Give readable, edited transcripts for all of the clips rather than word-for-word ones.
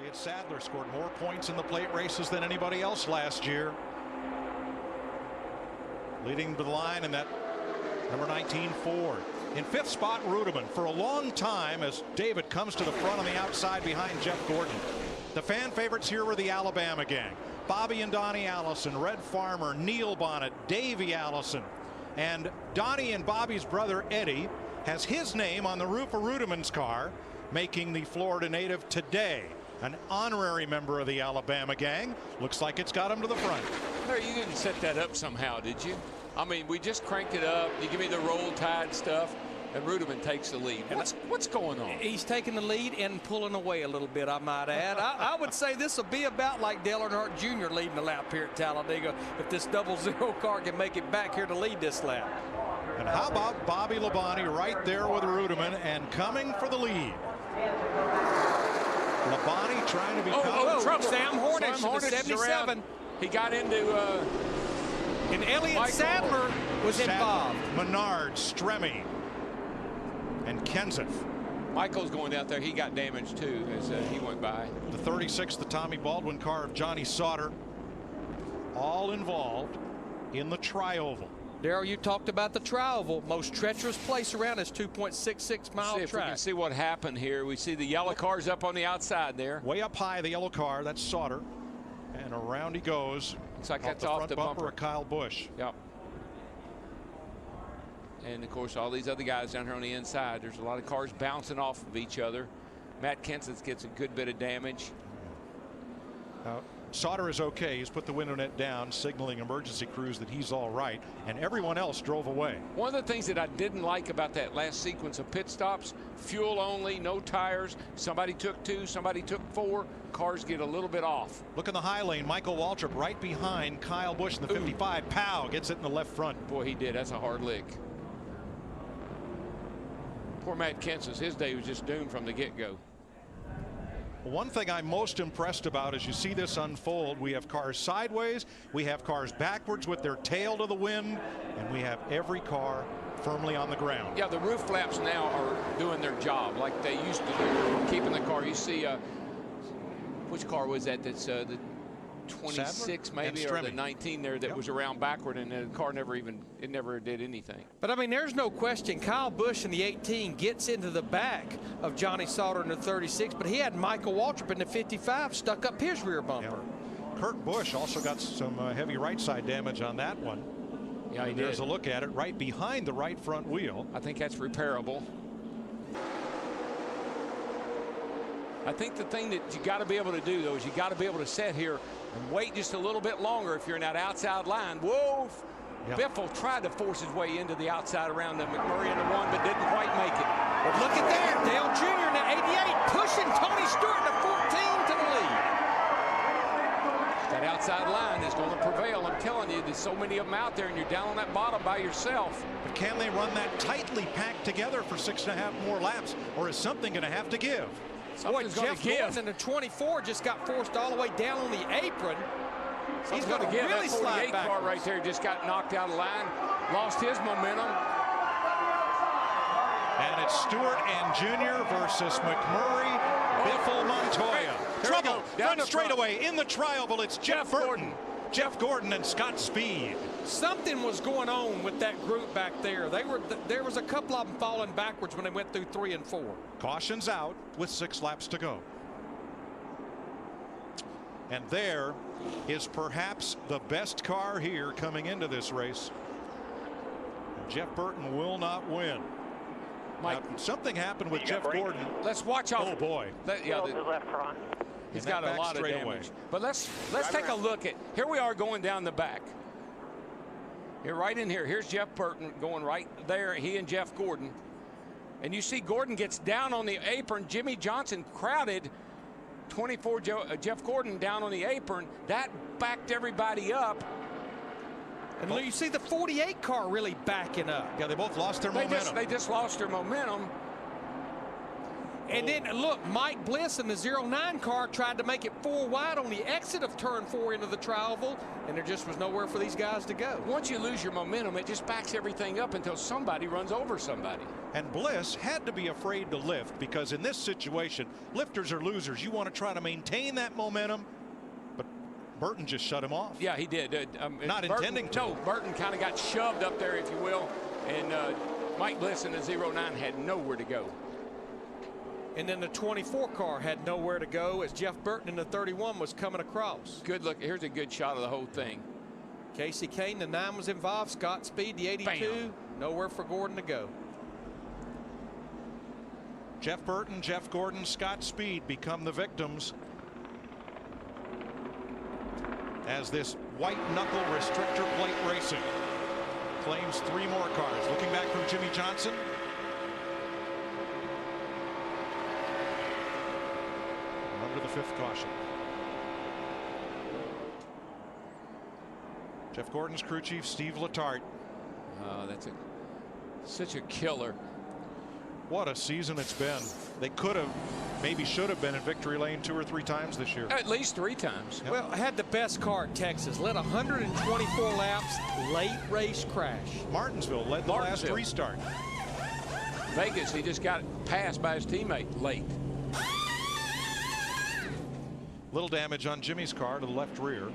Elliott Sadler scored more points in the plate races than anybody else last year. Leading the line in that number 19 Ford. In fifth spot, Ruderman for a long time as David comes to the front on the outside behind Jeff Gordon. The fan favorites here were the Alabama gang. Bobby and Donnie Allison, Red Farmer, Neil Bonnet, Davey Allison. And Donnie and Bobby's brother Eddie has his name on the roof of Ruderman's car, making the Florida native today an honorary member of the Alabama gang. Looks like it's got him to the front. No, you didn't set that up somehow, did you? I mean, we just cranked it up. You give me the roll tide stuff, and Ruderman takes the lead. What's going on? He's taking the lead and pulling away a little bit, I might add. I would say this will be about like Dale Earnhardt Jr. leading the lap here at Talladega if this 00 car can make it back here to lead this lap. And how about Bobby Labonte right there with Ruderman and coming for the lead? Labonte trying to become trouble. Sam Hornish, the 77. He got into and Elliott Sadler was involved. Menard, Stremme, and Kenseth. Michael's going out there. He got damaged too as he went by. The 36, the Tommy Baldwin car of Johnny Sauter, all involved in the tri-oval. Darrell, you talked about the tri-oval. Most treacherous place around is 2.66 mile track. If we can see what happened here. We see the yellow cars up on the outside there. Way up high, the yellow car. That's Sauter. And around he goes. Looks like that's the off front the bumper of Kyle Busch. Yep. And of course, all these other guys down here on the inside. There's a lot of cars bouncing off of each other. Matt Kenseth gets a good bit of damage. Sauter is okay. He's put the window net down, signaling emergency crews that he's all right, and everyone else drove away. One of the things that I didn't like about that last sequence of pit stops, fuel only, no tires. Somebody took 2, somebody took 4. Cars get a little bit off. Look in the high lane. Michael Waltrip right behind Kyle Busch in the 55. Pow, gets it in the left front. Boy, he did. That's a hard lick. Poor Matt Kenseth, his day was just doomed from the get-go. One thing I'm most impressed about as you see this unfold, we have cars sideways, we have cars backwards with their tail to the wind, and we have every car firmly on the ground. Yeah, the roof flaps now are doing their job like they used to do, keeping the car. You see, which car was that? That's the 26 maybe, or the 19 there that was around backward, and the car never did anything. But I mean, there's no question Kyle Busch in the 18 gets into the back of Johnny Sauter in the 36, but he had Michael Waltrip in the 55 stuck up his rear bumper. Yeah. Kurt Busch also got some heavy right side damage on that one. Yeah, he did. There's a look at it right behind the right front wheel. I think that's repairable. I think the thing that you got to be able to do, though, is you got to be able to sit here and wait just a little bit longer if you're in that outside line. Whoa! Yep. Biffle tried to force his way into the outside around the McMurray in the 1, but didn't quite make it. But look at that. Dale Jr. in the 88 pushing Tony Stewart in the 14 to the lead. That outside line is going to prevail. I'm telling you, there's so many of them out there, and you're down on that bottom by yourself. But can they run that tightly packed together for 6.5 more laps, or is something going to have to give? Boy, Jeff Gordon in the 24 just got forced all the way down on the apron. He's going to give really that 48 car right there. Just got knocked out of line, lost his momentum. And it's Stewart and Jr. versus McMurray, Biffle, Montoya. Trouble, front straightaway in the tri-oval. It's Jeff Burton. Jeff Gordon and Scott Speed. Something was going on with that group back there. There was a couple of them falling backwards when they went through 3 and 4. Caution's out with 6 laps to go. And there is perhaps the best car here coming into this race. Jeff Burton will not win. Mike, now, something happened with Jeff Gordon. Let's watch out. Oh boy. Left front. He's got a lot of damage. But let's take a look at, here we are going down the back. Here, right in here. Here's Jeff Burton going right there. He and Jeff Gordon. And you see Gordon gets down on the apron. Jimmy Johnson crowded 24 Jeff Gordon down on the apron. That backed everybody up. And you see the 48 car really backing up. Yeah, they both lost their momentum. They just lost their momentum. And then, look, Mike Bliss in the 09 car tried to make it 4 wide on the exit of turn 4 into the tri-oval, and there just was nowhere for these guys to go. Once you lose your momentum, it just backs everything up until somebody runs over somebody. And Bliss had to be afraid to lift, because in this situation, lifters are losers. You want to try to maintain that momentum, but Burton just shut him off. Yeah, he did. Not Burton, intending to. No, Burton kind of got shoved up there, if you will, and Mike Bliss in the 09 had nowhere to go. And then the 24 car had nowhere to go as Jeff Burton in the 31 was coming across. Good look. Here's a good shot of the whole thing. Casey Kane, the 9 was involved. Scott Speed, the 82. Bam. Nowhere for Gordon to go. Jeff Burton, Jeff Gordon, Scott Speed become the victims as this white knuckle restrictor plate racing claims 3 more cars. Looking back from Jimmy Johnson. Under the 5th caution. Jeff Gordon's crew chief Steve Letarte. Oh, that's such a killer. What a season it's been. They could have, maybe should have been in victory lane 2 or 3 times this year. At least 3 times. Yep. Well, had the best car at Texas. Led 124 laps, late race crash. Martinsville led the last restart. Vegas, he just got passed by his teammate late. Little damage on Jimmy's car to the left rear.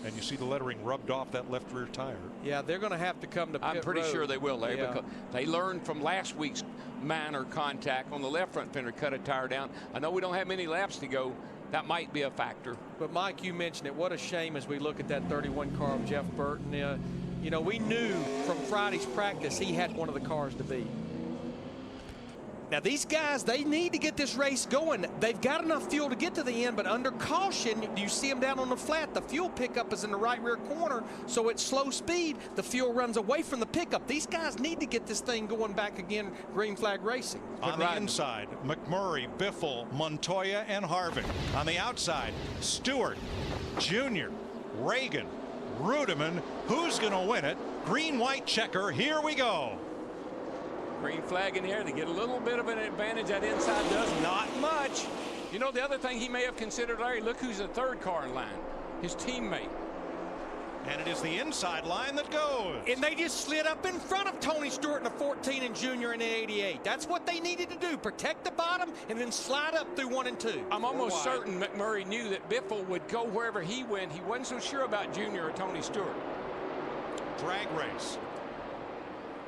And you see the lettering rubbed off that left rear tire. Yeah, they're going to have to come to pit I'm pretty road. sure they will, Larry, Yeah. because they learned from last week's minor contact on the left front fender, cut a tire down. I know we don't have many laps to go. That might be a factor. But, Mike, you mentioned it. What a shame as we look at that 31 car of Jeff Burton. You know, we knew from Friday's practice he had one of the cars to beat. Now, these guys, they need to get this race going. They've got enough fuel to get to the end, but under caution, you see them down on the flat. The fuel pickup is in the right rear corner, so at slow speed, the fuel runs away from the pickup. These guys need to get this thing going back again, green flag racing. On the inside, McMurray, Biffle, Montoya, and Harvick. On the outside, Stewart, Jr., Reagan, Rudeman. Who's going to win it? Green-white checker. Here we go. Green flag in here. They get a little bit of an advantage. That inside does not much. You know, the other thing he may have considered, Larry, look who's the 3rd car in line. His teammate. And it is the inside line that goes. And they just slid up in front of Tony Stewart in the 14 and Junior in the 88. That's what they needed to do. Protect the bottom and then slide up through 1 and 2. I'm almost certain McMurray knew that Biffle would go wherever he went. He wasn't so sure about Junior or Tony Stewart. Drag race.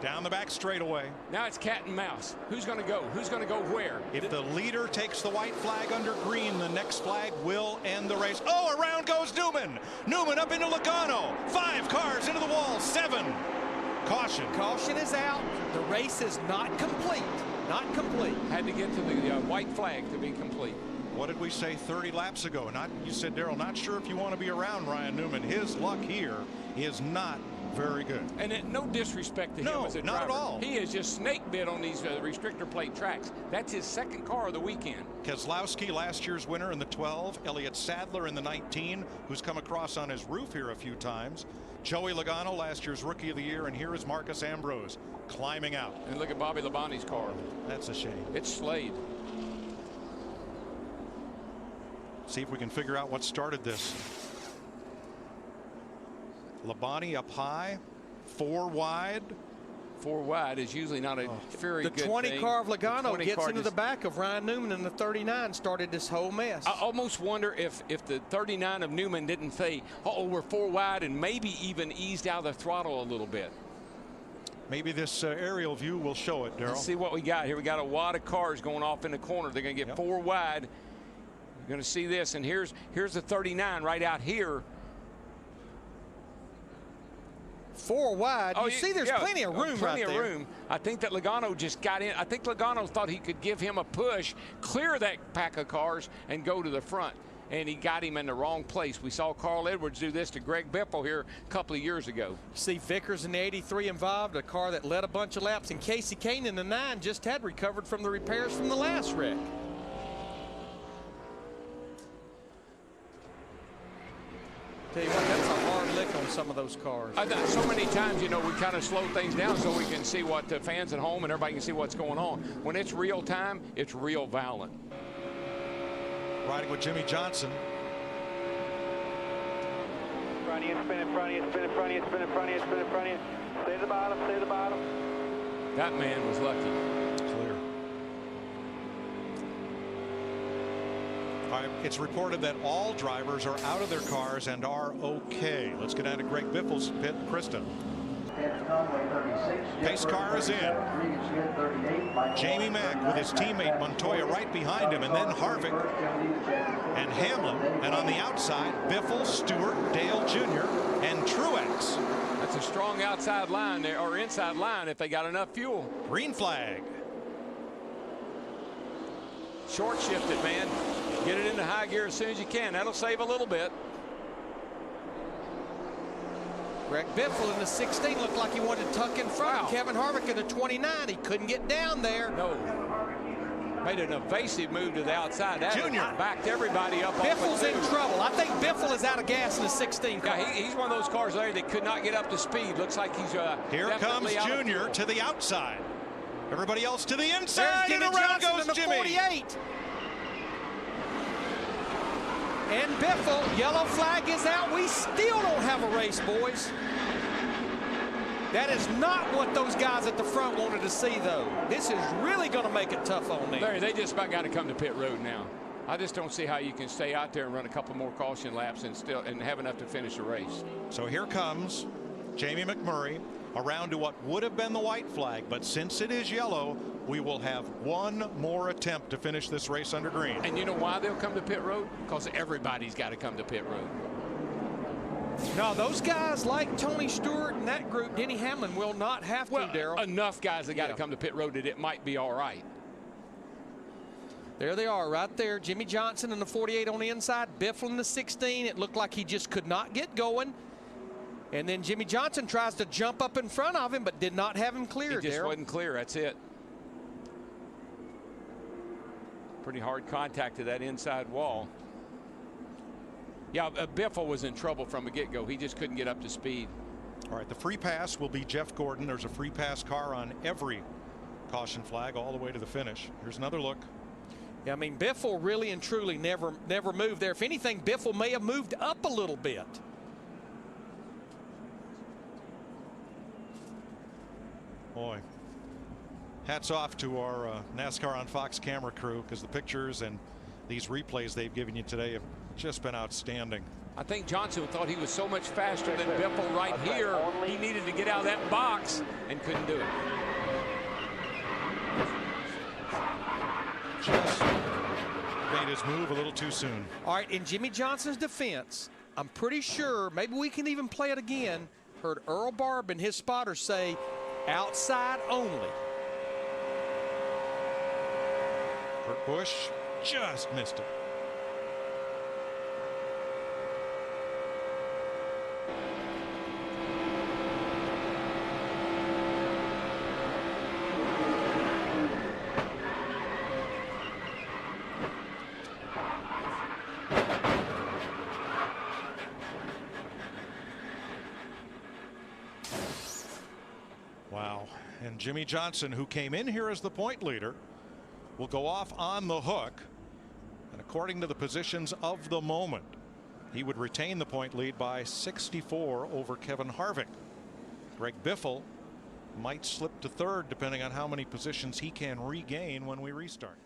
Down the back straightaway. Now it's cat and mouse. Who's going to go? Who's going to go where? If the leader takes the white flag under green, the next flag will end the race. Oh, around goes Newman. Newman up into Logano. 5 cars into the wall. 7. Caution. Caution is out. The race is not complete. Not complete. Had to get to the white flag to be complete. What did we say 30 laps ago? You said, Darrell, not sure if you want to be around Ryan Newman. His luck here is not very good. And no disrespect to him as a driver. Not at all. He is just snake bit on these restrictor plate tracks. That's his 2nd car of the weekend. Keselowski, last year's winner in the 12. Elliott Sadler in the 19, who's come across on his roof here a few times. Joey Logano, last year's Rookie of the Year. And here is Marcus Ambrose climbing out. And look at Bobby Labonte's car. That's a shame. It's Slade. See if we can figure out what started this. Labonte up high, 4 wide. 4 wide is usually not a very good thing. The 20 car of Logano gets into the back of Ryan Newman, and the 39 started this whole mess. I almost wonder if the 39 of Newman didn't say, uh-oh, we're 4 wide, and maybe even eased out the throttle a little bit. Maybe this aerial view will show it, Darrell. Let's see what we got here. We got a wad of cars going off in the corner. They're going to get 4 wide. You're going to see this, and here's the 39 right out here. 4 wide. You see there's plenty of room plenty right of there. room. I think that Logano just got in. I think Logano thought he could give him a push, clear that pack of cars, and go to the front. And he got him in the wrong place. We saw Carl Edwards do this to Greg Biffle here a couple of years ago. You see Vickers in the 83 involved, a car that led a bunch of laps, and Casey Kane in the 9 just had recovered from the repairs from the last wreck. Tell you what, that's a hard slick on some of those cars. So many times, you know, we kind of slow things down so we can see what the fans at home and everybody can see what's going on. When it's real time, it's real violent. Riding with Jimmy Johnson. Front of you, spin in front of you, spin in front of you, spin in front of you, spin in front of you. Stay to the bottom, stay to the bottom. That man was lucky. Clear. All right, it's reported that all drivers are out of their cars and are okay. Let's get down to Greg Biffle's pit. Krista. Pace car is in. Jamie Mack with his teammate Montoya right behind him, and then Harvick and Hamlin. And on the outside, Biffle, Stewart, Dale Jr., and Truex. That's a strong outside line there, or inside line if they got enough fuel. Green flag. Short shift it, man. Get it into high gear as soon as you can. That'll save a little bit. Greg Biffle in the 16 looked like he wanted to tuck in front. Wow. Kevin Harvick in the 29. He couldn't get down there. No. Made an evasive move to the outside. That Junior backed everybody up. Biffle's in trouble. I think Biffle is out of gas in the 16 car. Yeah, he's one of those cars there that could not get up to speed. Looks like he's Here comes Junior to the outside. Everybody else to the inside, and around goes Jimmy. 48. And Biffle, yellow flag is out. We still don't have a race, boys. That is not what those guys at the front wanted to see, though. This is really going to make it tough on me. They just about got to come to pit road now. I just don't see how you can stay out there and run a couple more caution laps and have enough to finish the race. So here comes Jamie McMurray around to what would have been the white flag, but since it is yellow, we will have one more attempt to finish this race under green. And you know why they'll come to pit road? Because everybody's got to come to pit road. No, those guys like Tony Stewart and that group, Denny Hamlin, will not have to, Darrell. Enough guys that got to come to pit road that it might be all right. There they are right there. Jimmy Johnson in the 48 on the inside, Biffle in the 16. It looked like he just could not get going. And then Jimmy Johnson tries to jump up in front of him, but did not have him clear, He just wasn't clear. That's it. Pretty hard contact to that inside wall. Yeah, Biffle was in trouble from the get-go. He just couldn't get up to speed. All right, the free pass will be Jeff Gordon. There's a free pass car on every caution flag all the way to the finish. Here's another look. Yeah, I mean, Biffle really and truly never moved there. If anything, Biffle may have moved up a little bit. Boy, hats off to our NASCAR on Fox camera crew, because the pictures and these replays they've given you today have just been outstanding. I think Johnson thought he was so much faster than Biffle right here. He needed to get out of that box and couldn't do it. Just made his move a little too soon. All right, in Jimmy Johnson's defense, I'm pretty sure, maybe we can even play it again, heard Earl Barb and his spotters say, outside only. Kurt Busch just missed it. Wow. And Jimmy Johnson, who came in here as the point leader, will go off on the hook. And according to the positions of the moment, he would retain the point lead by 64 over Kevin Harvick. Greg Biffle might slip to third depending on how many positions he can regain when we restart.